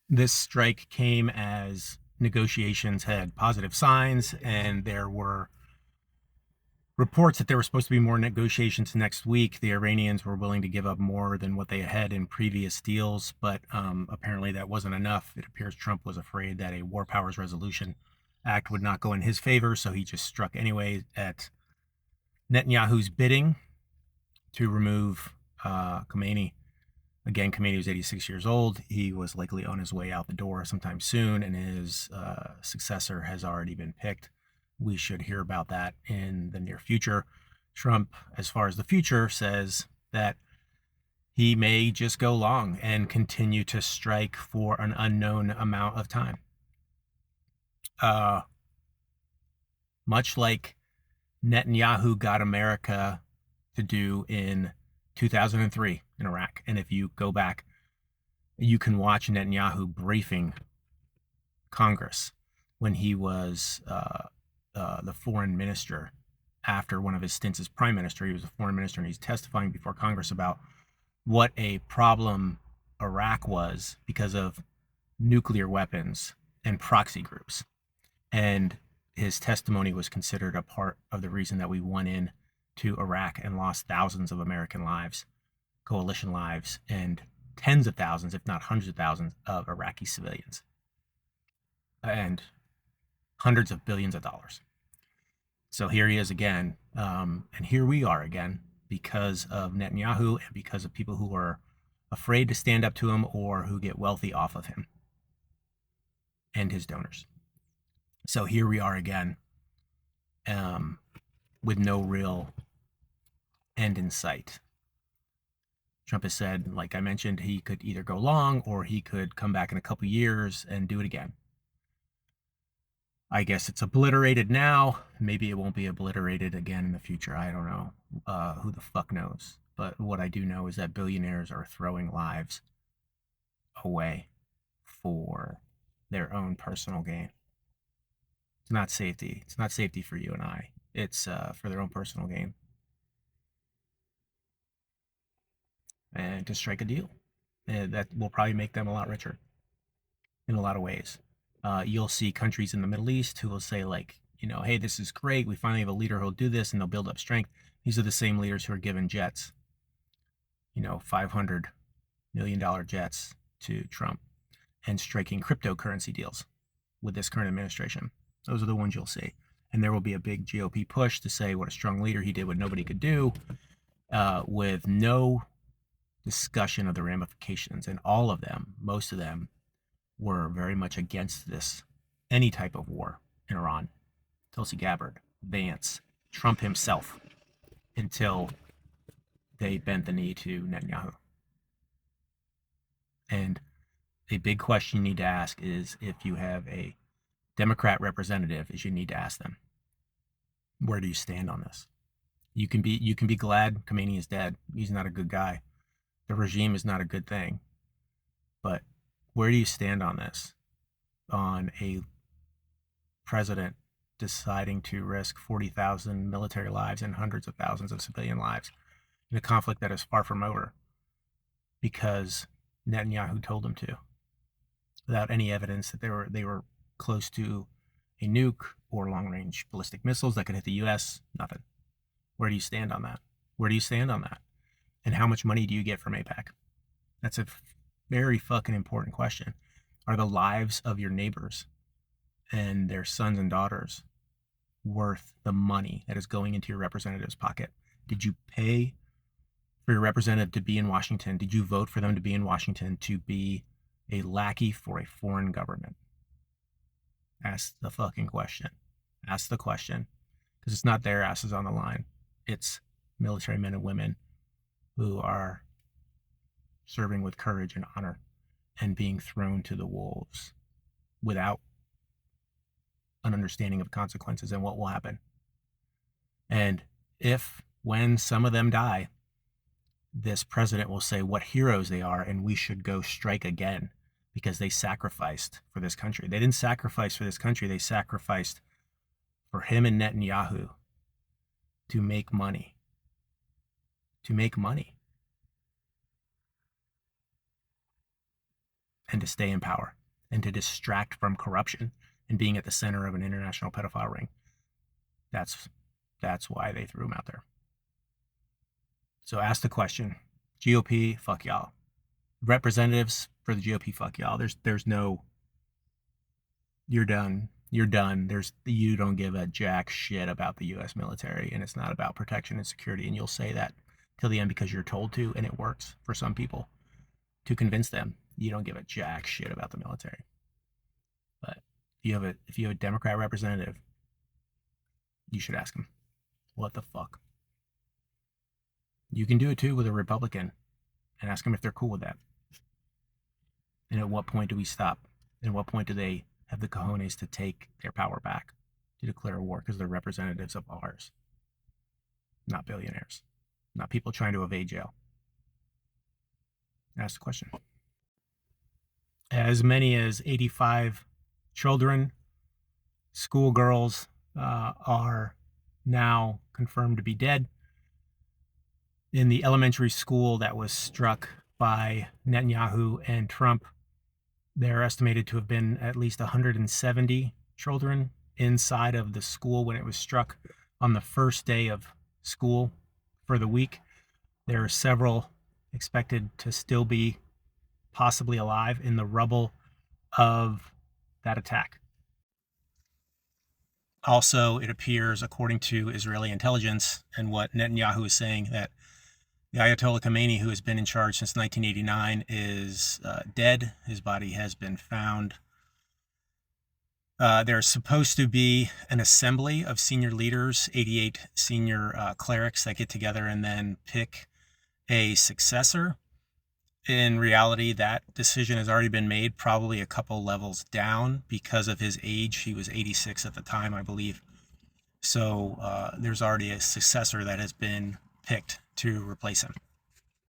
This strike came as negotiations had positive signs, and there were reports that there were supposed to be more negotiations next week. The Iranians were willing to give up more than what they had in previous deals, but apparently that wasn't enough. It appears Trump was afraid that a War Powers Resolution Act would not go in his favor, so he just struck anyway at Netanyahu's bidding to remove Khomeini. Again, Khomeini was 86 years old. He was likely on his way out the door sometime soon, and his successor has already been picked. We should hear about that in the near future. Trump, as far as the future, says that he may just go long and continue to strike for an unknown amount of time. Uh, Much like Netanyahu got America to do in 2003 in Iraq. And if you go back, you can watch Netanyahu briefing Congress when he was the foreign minister after one of his stints as prime minister. He was a foreign minister, and he's testifying before Congress about what a problem Iraq was because of nuclear weapons and proxy groups. And his testimony was considered a part of the reason that we went in to Iraq and lost thousands of American lives, coalition lives, and tens of thousands, if not hundreds of thousands, of Iraqi civilians, and hundreds of billions of dollars. So here he is again, and here we are again because of Netanyahu and because of people who are afraid to stand up to him or who get wealthy off of him and his donors. So here we are again, with no real end in sight. Trump has said, like I mentioned, he could either go long or he could come back in a couple years and do it again. I guess it's obliterated now. Maybe it won't be obliterated again in the future. I don't know. Who the fuck knows? But what I do know is that billionaires are throwing lives away for their own personal gain. It's not safety. It's not safety for you and I. It's for their own personal gain. And to strike a deal. And that will probably make them a lot richer in a lot of ways. You'll see countries in the Middle East who will say, like, hey, this is great. We finally have a leader who'll do this, and they'll build up strength. These are the same leaders who are giving jets, $500 million jets to Trump and striking cryptocurrency deals with this current administration. Those are the ones you'll see. And there will be a big GOP push to say what a strong leader he did, what nobody could do, with no discussion of the ramifications. And all of them, most of them, were very much against this, any type of war in Iran. Tulsi Gabbard, Vance, Trump himself, until they bent the knee to Netanyahu. And a big question you need to ask is, if you have a Democrat representative, is you need to ask them, where do you stand on this? You can be glad Khomeini is dead. He's not a good guy. The regime is not a good thing. But where do you stand on this? On a president deciding to risk 40,000 military lives and hundreds of thousands of civilian lives in a conflict that is far from over because Netanyahu told him to, without any evidence that they were close to a nuke or long-range ballistic missiles that could hit the U.S. Nothing. Where do you stand on that? Where do you stand on that? And how much money do you get from AIPAC? That's a very fucking important question. Are the lives of your neighbors and their sons and daughters worth the money that is going into your representative's pocket? Did you pay for your representative to be in Washington? Did you vote for them to be in Washington to be a lackey for a foreign government? Ask the fucking question. Ask the question. Because it's not their asses on the line. It's military men and women who are serving with courage and honor and being thrown to the wolves without an understanding of consequences and what will happen. And when some of them die, this president will say what heroes they are, and we should go strike again because they sacrificed for this country. They didn't sacrifice for this country. They sacrificed for him and Netanyahu to make money. To make money. and to stay in power and to distract from corruption and being at the center of an international pedophile ring. That's why they threw him out there. So ask the question. GOP, fuck y'all. Representatives for the GOP, fuck y'all. There's no, you're done. You're done. You don't give a jack shit about the U.S. military, and it's not about protection and security. And you'll say that till the end because you're told to, and it works for some people to convince them you don't give a jack shit about the military. But if you have a Democrat representative, you should ask him, what the fuck? You can do it too with a Republican and ask them if they're cool with that. And at what point do we stop? And at what point do they have the cojones to take their power back, to declare war because they're representatives of ours, not billionaires, not people trying to evade jail? Ask the question. As many as 85 children, schoolgirls, are now confirmed to be dead in the elementary school that was struck by Netanyahu and Trump. They're estimated to have been at least 170 children inside of the school when it was struck on the first day of school for the week. There are several expected to still be possibly alive in the rubble of that attack. Also, it appears, according to Israeli intelligence and what Netanyahu is saying, that the Ayatollah Khomeini, who has been in charge since 1989, is dead. His body has been found. There's supposed to be an assembly of senior leaders, 88 senior clerics that get together and then pick a successor. In reality, that decision has already been made, probably a couple levels down because of his age. He was 86 at the time, I believe. So there's already a successor that has been picked to replace him.